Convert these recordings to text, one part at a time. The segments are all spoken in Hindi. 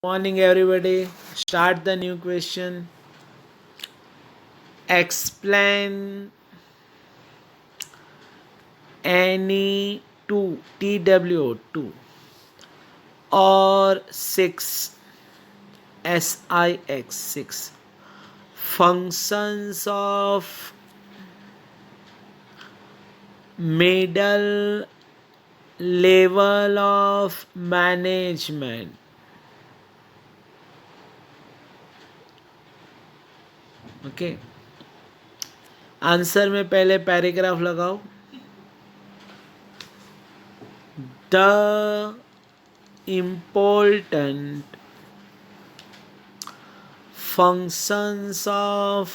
Morning, everybody. Start the new question. Explain any two TWO2 or 6 functions of middle level of management. Okay answer में पहले पैराग्राफ लगाओ. The important functions of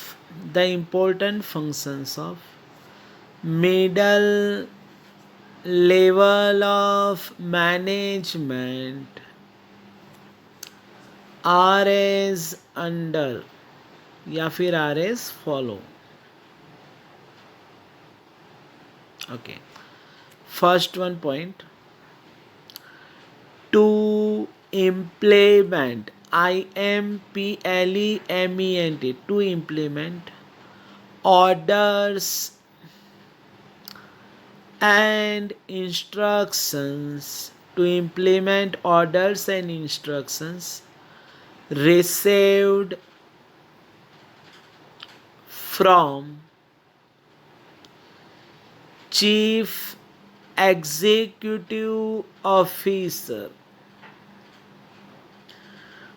middle level of management are as under या फिर are as follow. Okay, first one point, to implement, IMPLEMENT, to implement orders and instructions, received from chief executive officer.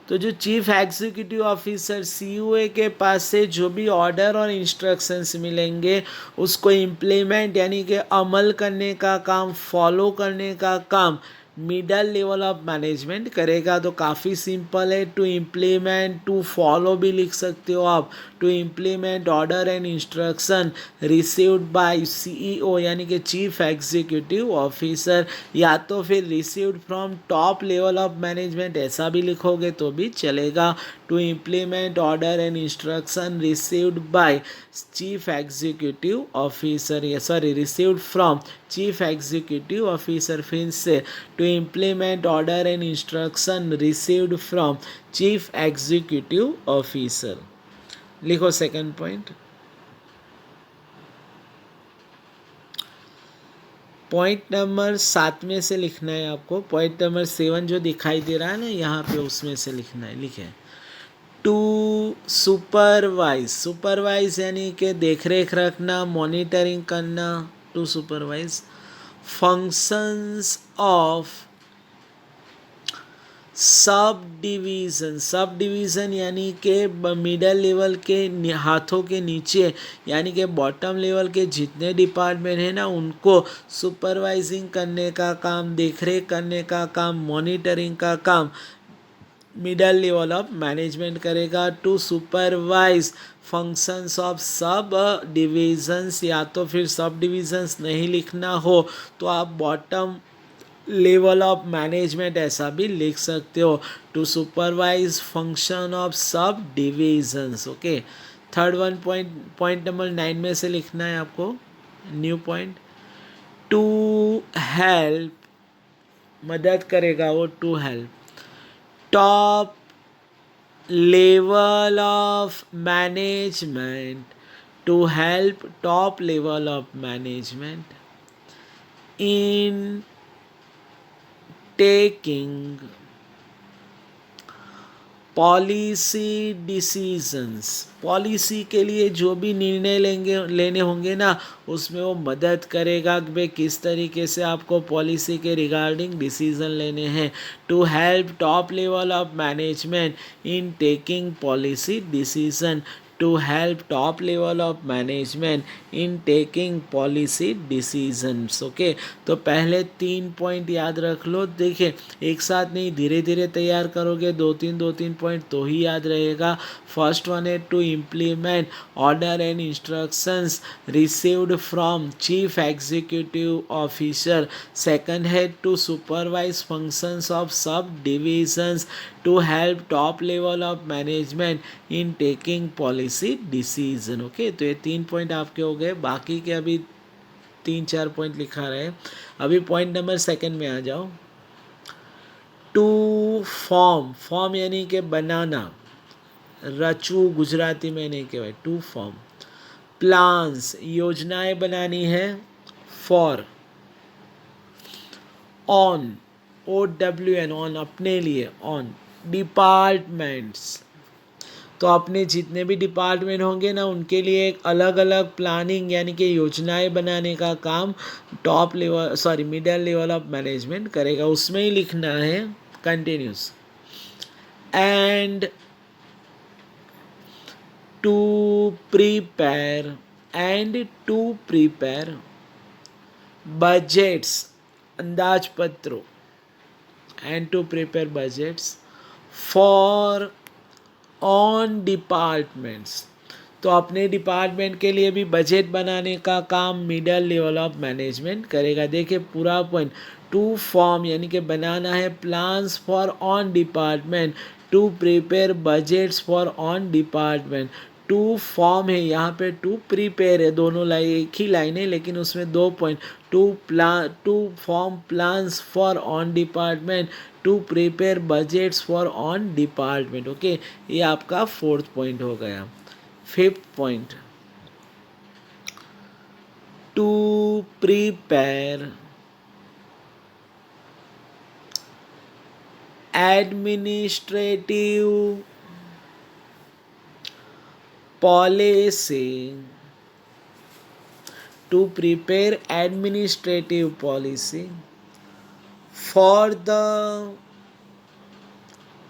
तो जो चीफ एग्जीक्यूटिव ऑफिसर COA के पास से जो भी ऑर्डर और इंस्ट्रक्शंस मिलेंगे उसको इम्प्लीमेंट यानी कि अमल करने का काम, फॉलो करने का काम मिडल लेवल ऑफ मैनेजमेंट करेगा. तो काफ़ी सिंपल है. टू इम्प्लीमेंट, टू फॉलो भी लिख सकते हो आप. To implement order and instruction received by CEO यानी कि चीफ एग्जीक्यूटिव ऑफिसर, या तो फिर received from top level of management ऐसा भी लिखोगे तो भी चलेगा. To implement order and instruction received by chief executive officer, received from chief executive officer. फिर से to implement order and instruction received from chief executive officer. लिखो सेकंड पॉइंट. पॉइंट नंबर 7 में से लिखना है आपको. पॉइंट नंबर 7 जो दिखाई दे रहा है ना यहाँ पे, उसमें से लिखना है. लिखे टू सुपरवाइज यानी कि देख रेख रखना, मॉनिटरिंग करना. To supervise functions of sub division यानी कि मिडल लेवल के हाथों के नीचे यानी कि बॉटम लेवल के जितने डिपार्टमेंट हैं ना उनको सुपरवाइजिंग करने का काम, देखरेख करने का काम, मॉनिटरिंग का काम मिडल लेवल ऑफ मैनेजमेंट करेगा. To supervise functions of sub divisions, या तो फिर सब डिविजन्स नहीं लिखना हो तो आप बॉटम लेवल ऑफ मैनेजमेंट ऐसा भी लिख सकते हो. To supervise function of sub divisions. Okay, third one point number 9 में से लिखना है आपको. न्यू पॉइंट, टू हेल्प, मदद करेगा वो. To help top level of management, to help top level of management in taking policy decisions. Policy के लिए जो भी निर्णय लेने होंगे ना उसमें वो मदद करेगा कि भाई किस तरीके से आपको पॉलिसी के रिगार्डिंग डिसीजन लेने हैं. To help top level of management in taking policy decision, to help top level of management in taking policy decisions. Okay, तो पहले 3 पॉइंट याद रख लो. देखिए एक साथ नहीं, धीरे धीरे तैयार करोगे. 2-3 पॉइंट तो ही याद रहेगा. फर्स्ट वन है to implement order and instructions received from chief executive officer. Second है to supervise functions of sub divisions, to help top level of management in taking policy decision. Okay, तो ये 3 पॉइंट आपके हो गए. बाकी के अभी 3-4 पॉइंट लिखा रहे. अभी पॉइंट नंबर 2 में आ जाओ. टू फॉर्म, फॉर्म यानी कि बनाना, रचू गुजराती में नहीं कहवाय, टू फॉर्म। प्लान्स, योजनाएं बनानी है। फॉर, ऑन, OWN, ऑन, अपने लिए, ऑन। डिपार्टमेंट्स, तो अपने जितने भी डिपार्टमेंट होंगे ना उनके लिए एक अलग अलग प्लानिंग यानी कि योजनाएं बनाने का काम top level middle level of management करेगा, उसमें ही लिखना है। Continuous. And to prepare, and to prepare budgets, अंदाज पत्रों, and to prepare budgets for own departments, तो अपने डिपार्टमेंट के लिए भी बजट बनाने का काम मिडल लेवल ऑफ मैनेजमेंट करेगा। देखिए पूरा पॉइंट, टू फॉर्म यानी कि बनाना है plans for own department, to prepare budgets for own department, to form है यहाँ पे, टू प्रिपेयर है, दोनों लाइन एक ही लाइन है लेकिन उसमें दो point, to form plans for own department, to prepare budgets for own department. Okay, ये आपका फोर्थ पॉइंट हो गया। Fifth point, to prepare administrative policy, to prepare administrative policy for the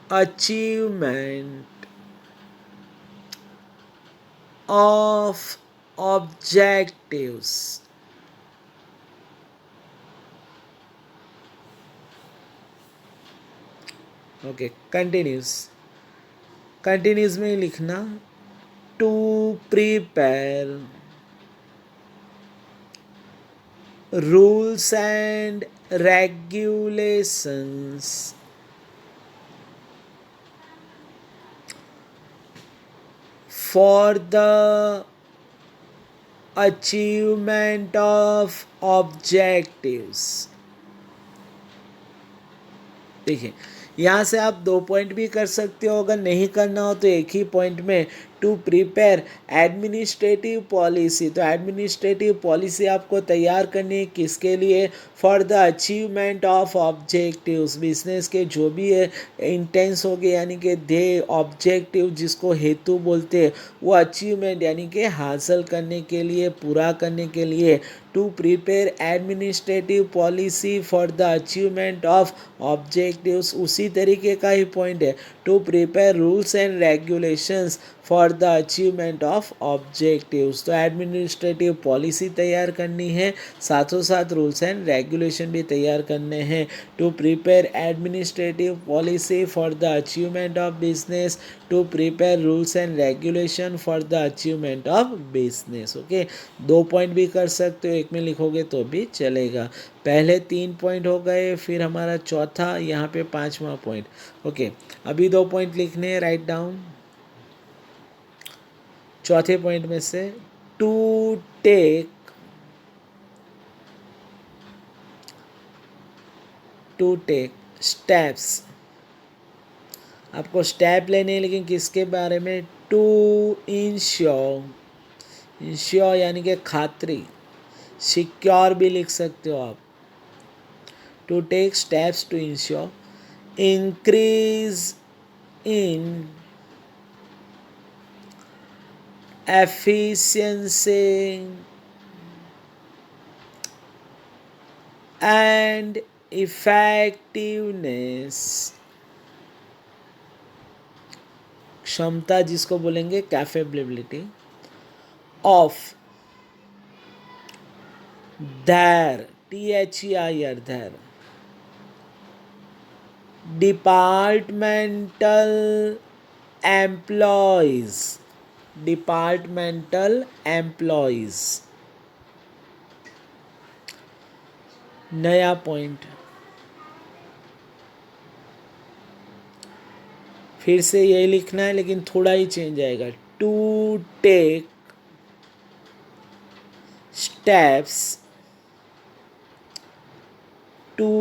achievement of objectives, okay. Continuous में ही लिखना, to prepare rules and regulations for the achievement of objectives। देखिए यहाँ से आप दो पॉइंट भी कर सकते हो, अगर नहीं करना हो तो एक ही पॉइंट में, टू प्रिपेयर एडमिनिस्ट्रेटिव पॉलिसी, तो एडमिनिस्ट्रेटिव पॉलिसी आपको तैयार करनी है किसके लिए, for the achievement of objectives, business के जो भी है इंटेंस हो गए यानी कि ध्येय, ऑब्जेक्टिव जिसको हेतु बोलते हैं, वो अचीवमेंट यानी कि हासिल करने के लिए, पूरा करने के लिए, to prepare administrative policy for the achievement of objectives. उसी तरीके का ही पॉइंट है, to prepare rules and regulations for the achievement of objectives, तो एडमिनिस्ट्रेटिव पॉलिसी तैयार करनी है, साथों साथ रूल्स एंड रेगुलेशन भी तैयार करने हैं। To prepare administrative policy for the achievement of business, to prepare rules and regulation for the achievement of business. Okay, दो पॉइंट भी कर सकते हो, एक में लिखोगे तो भी चलेगा। पहले तीन पॉइंट हो गए, फिर हमारा चौथा, यहाँ पे पांचवा पॉइंट। ओके, अभी दो पॉइंट लिखने हैं, राइट डाउन। चौथे पॉइंट में से, टू टेक स्टेप्स, आपको स्टेप लेने हैं लेकिन किसके बारे में, टू इंश्योर यानी कि खातरी, सिक्योर भी लिख सकते हो आप, to take steps to ensure increase in efficiency and effectiveness, क्षमता जिसको बोलेंगे capability, of their, THEIR, their departmental employees, नया पॉइंट, फिर से यही लिखना है लेकिन थोड़ा ही चेंज आएगा, to take steps to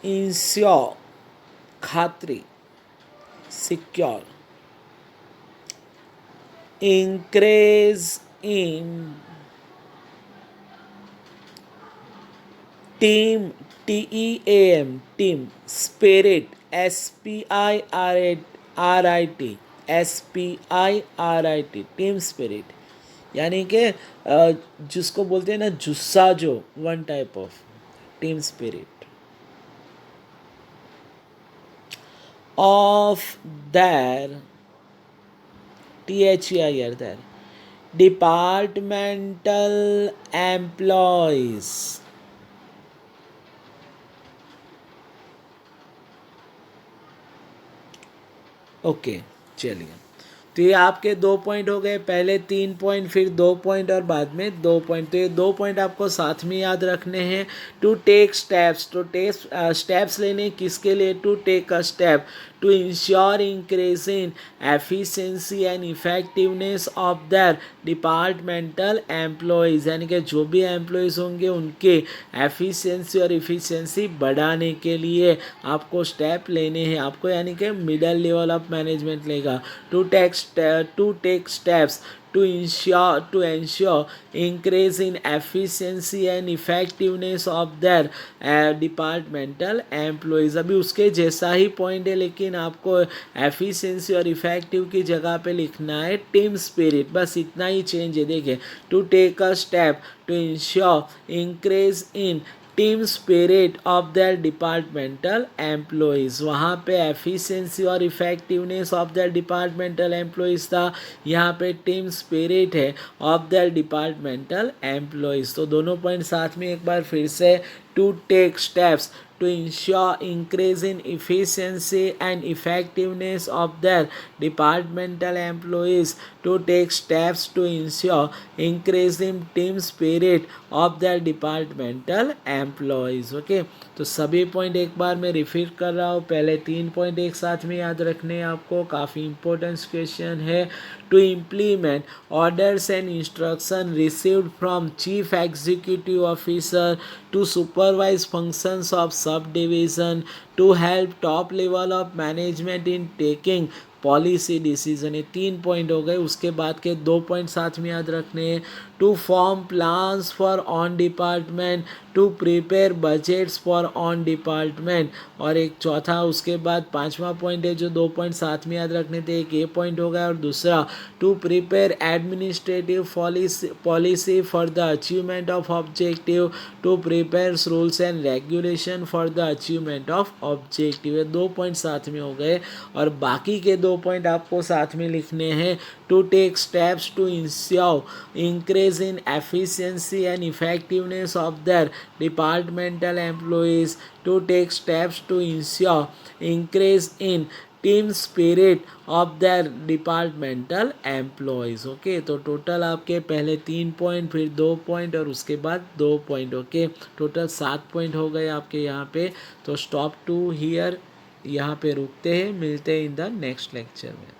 ensure खात्री, secure, increase in team, TEAM, team spirit, SPIRIT, team spirit, यानी कि जिसको बोलते हैं ना जुस्सा, जो one type of team spirit of their, THEIR, their departmental employees. Okay, चलिए, तो ये आपके 2 पॉइंट हो गए, पहले 3 पॉइंट, फिर 2 पॉइंट और बाद में 2 पॉइंट। तो ये 2 पॉइंट आपको साथ में याद रखने हैं। To take steps, to take steps लेने किसके लिए? To take a step to ensure increase in efficiency and effectiveness of their departmental employees, यानी कि जो भी एम्प्लॉयज़ होंगे उनके एफिशिएंसी और इफिशिएंसी बढ़ाने के लिए आपको स्टेप लेने हैं आपको, यानी कि मिडल लेवल ऑफ मैनेजमेंट लेगा। To take steps to ensure increase in efficiency and effectiveness of their departmental employees। अभी उसके जैसा ही पॉइंट है, लेकिन आपको एफिशिएंसी और इफेक्टिव की जगह पे लिखना है टीम स्पिरिट, बस इतना ही चेंज है। देखिए, to take a step to ensure increase in team spirit of their departmental employees, वहाँ पे एफिशिएंसी और effectiveness of their departmental employees था, यहाँ पे टीम स्पिरिट है ऑफ देयर डिपार्टमेंटल एम्प्लॉयज़। तो दोनों पॉइंट साथ में एक बार फिर से, to take steps to ensure increase in efficiency and effectiveness of their departmental employees, to take steps to ensure increase in team spirit of their departmental employees। Okay, तो सभी पॉइंट एक बार मैं रिपीट कर रहा हूँ। पहले 3 पॉइंट एक साथ में याद रखने हैं आपको, काफ़ी इंपॉर्टेंट क्वेश्चन है। To implement orders and instruction received from chief executive officer to supervise functions of subdivision, to help top level of management in taking policy decision. ये 3 पॉइंट हो गए। उसके बाद के 2 पॉइंट साथ में याद रखने हैं। To form plans for own department, to prepare budgets for own department, और एक चौथा उसके बाद 5वां पॉइंट है जो 2 पॉइंट साथ में याद रखने थे। एक ये पॉइंट हो गया और दूसरा to prepare administrative policy for the achievement of objective, to prepare rules and regulation for the achievement of objective. ये 2 पॉइंट साथ में हो गए और बाकी के 2 पॉइंट आपको साथ में लिखने हैं। To take steps to ensure increase in efficiency and effectiveness of their departmental employees, to take steps to ensure increase in team spirit of their departmental employees. Okay, तो टोटल आपके पहले 3 पॉइंट, फिर 2 पॉइंट और उसके बाद 2 पॉइंट। ओके, टोटल 7 पॉइंट हो गए आपके यहाँ पे। तो स्टॉप टू हियर, यहाँ पे रुकते हैं, मिलते हैं इन द नेक्स्ट लेक्चर में।